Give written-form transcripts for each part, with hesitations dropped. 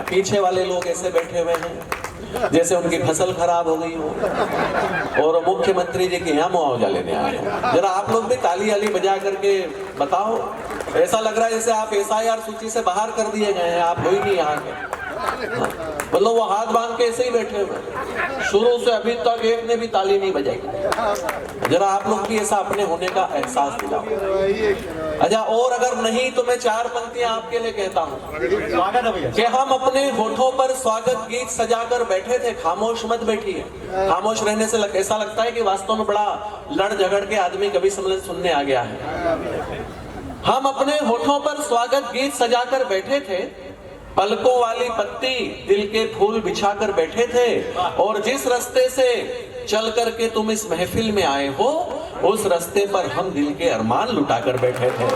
पीछे वाले लोग ऐसे बैठे हुए हैं जैसे उनकी फसल खराब हो गई हो और मुख्यमंत्री जी के यहाँ मुआवजा लेने आए हैं। जरा आप लोग भी ताली वाली बजा करके बताओ, ऐसा लग रहा है जैसे आप SIR सूची से बाहर कर दिए गए हैं, आप हो ही नहीं यहाँ के। मतलब वो हाथ बांध के ऐसे ही बैठे हुए, शुरू से अभी तक एक ने भी ताली नहीं बजाई। जरा आप लोग भी ऐसा अपने होने का एहसास दिलाओ। अच्छा, और अगर नहीं तो मैं 4 पंक्तियां आपके लिए कहता हूँ कि हम अपने होठों पर स्वागत गीत सजाकर बैठे थे, खामोश मत बैठिए। खामोश रहने से ऐसा लगता है कि वास्तव में बड़ा लड़ झगड़ के आदमी कभी सम्मेलन सुनने आ गया है। हम अपने होठों पर स्वागत गीत सजाकर बैठे थे, पलकों वाली पत्ती दिल के फूल बिछाकर बैठे थे, और जिस रास्ते से चल करके तुम इस महफिल में आए हो उस रास्ते पर हम दिल के अरमान लुटाकर बैठे थे।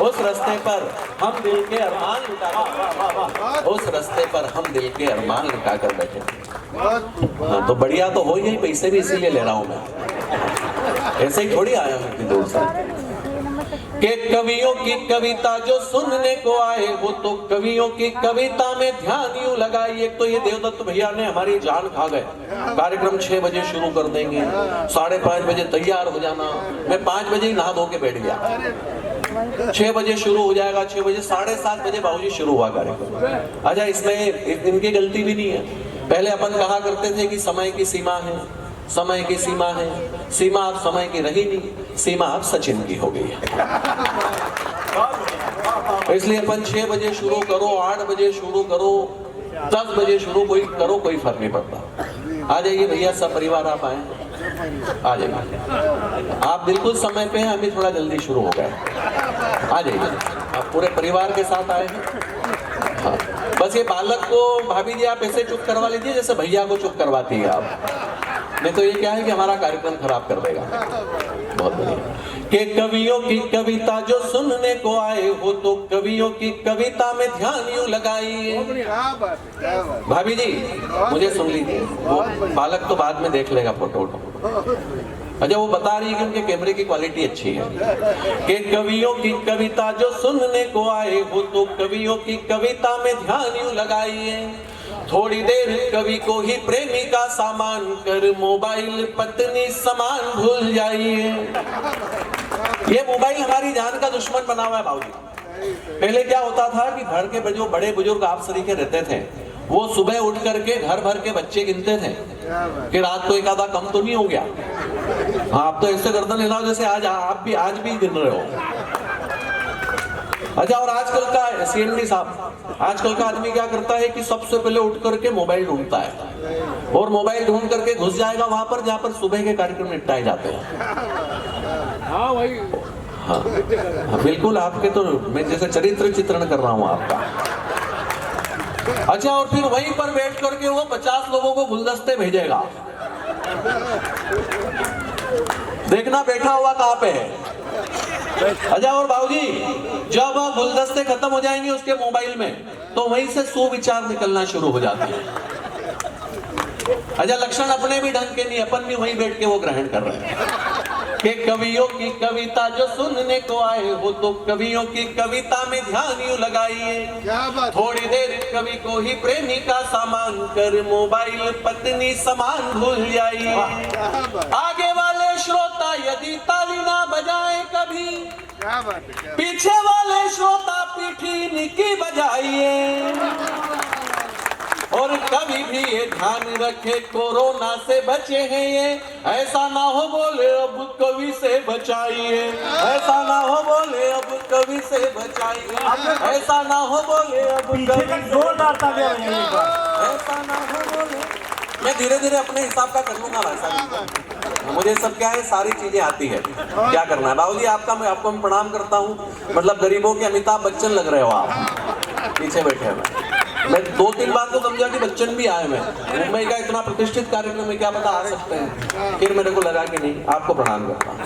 उस रास्ते पर हम दिल के अरमान लुटाकर उस रास्ते पर हम दिल के अरमान लुटाकर बैठे थे। हाँ, तो बढ़िया तो हो ही, पैसे भी इसीलिए ले रहा हूं मैं, ऐसे ही थोड़ी आया हूं दूर से। कि कवियों की कविता जो सुनने को आए हो तो कवियों की कविता में ध्यान यूं लगाइए। तो ये देवदत्त भैया ने हमारी जान खा गए। कार्यक्रम 6 बजे शुरू कर देंगे, 5:30 बजे तैयार हो जाना। मैं 5 बजे ही नहा धो के बैठ गया। 6 बजे शुरू हो जाएगा, 6 बजे 7:30 बजे बाबूजी शुरू हुआ कार्यक्रम। अच्छा, इसमें इनकी गलती भी नहीं है। पहले अपन कहा करते थे कि समय की सीमा है, समय की सीमा है। सीमा अब समय की रही नहीं, सीमा अब सचिन की हो गई है। इसलिए अपन 6 बजे शुरू करो, 8 बजे शुरू करो, 10 बजे शुरू कोई करो, कोई फर्क नहीं पड़ता। आ जाइए भैया, सब परिवार आप आए, आ जाइए। आप बिल्कुल समय पे हैं, अभी थोड़ा जल्दी शुरू हो गए। आ जाइए, आप पूरे परिवार के साथ आए हैं। हाँ, बस ये बालक को भाभी जी आप ऐसे चुप करवा लीजिए जैसे भैया को चुप करवाती है आप, नहीं तो ये क्या है कि हमारा कार्यक्रम खराब कर देगा। बहुत बढ़िया। कि कवियों की कविता जो सुनने को आए हो तो कवियों की कविता में ध्यान यूं लगाइए। भाभी जी मुझे सुन लीजिए, वो बालक तो बाद में देख लेगा फोटो। अच्छा, वो बता रही है कि उनके कैमरे की क्वालिटी अच्छी है। कि कवियों की कविता जो सुनने को आए हो तो कवियों की कविता में ध्यान यूं लगाइए। थोड़ी देर कवि को ही प्रेमिका सामान कर मोबाइल पत्नी समान भूल जाइए। ये मोबाइल हमारी जान का दुश्मन बना हुआ है बाबूजी। पहले क्या होता था कि घर के जो बड़े बुजुर्ग आप सरीखे रहते थे, वो सुबह उठ करके घर भर के बच्चे गिनते थे कि रात को एक आधा कम तो नहीं हो गया। आप तो ऐसे गर्दन हिलाओ जैसे आज भी गिन रहे हो। अच्छा, और आजकल का CMD साहब, आजकल का आदमी क्या करता है कि सबसे पहले उठ करके मोबाइल ढूंढता है, और मोबाइल ढूंढ करके घुस जाएगा वहां पर जहां पर सुबह के कार्यक्रम निपटाए जाते हैं। हाँ भाई, हाँ, बिल्कुल आपके तो मैं जैसे चरित्र चित्रण कर रहा हूँ आपका। अच्छा, और फिर वहीं पर बैठ करके वो 50 लोगों को गुलदस्ते भेजेगा। देखना बैठा हुआ कहाँ पे है। अच्छा, और बाबूजी जब गुलदस्ते खत्म हो जाएंगे उसके मोबाइल में, तो वहीं से सुविचार निकलना शुरू हो जाते हैं। अच्छा, लक्षण अपने भी ढंग के नहीं, अपन भी वहीं बैठ के वो ग्रहण कर रहे हैं। कि कवियों की कविता जो सुनने को आए हो तो कवियों की कविता में ध्यान यूं लगाइए। थोड़ी देर कवि को ही प्रेमिका सामान कर मोबाइल पत्नी समान भूल जाइए। आगे वाले श्रोता यदि ताली ना बजाए कभी, पीछे वाले श्रोता पीठी निकी बजाइए। और कभी भी ये ध्यान रखे कोरोना से बचे हैं ये, ऐसा ना हो बोले अब कवि से बचाइए। ऐसा ना हो बोले अब कवि से बचाइए। ऐसा ना हो बोले अब कवि जोरदार तालियां ऐसा ना हो बोले। मैं धीरे धीरे अपने हिसाब का कर लूंगा वैसा। मुझे सब क्या है, सारी चीजें आती है, क्या करना है। बाबूजी मैं आपको प्रणाम करता हूँ। मतलब गरीबों के अमिताभ बच्चन लग रहे हो आप, पीछे बैठे हैं। मैं 2-3 बार तो समझा कि बच्चन भी आए। मैं मुंबई का इतना प्रतिष्ठित कार्यक्रम में क्या पता आ सकते हैं, फिर मेरे को लगा कि नहीं, आपको प्रणाम करता हूँ।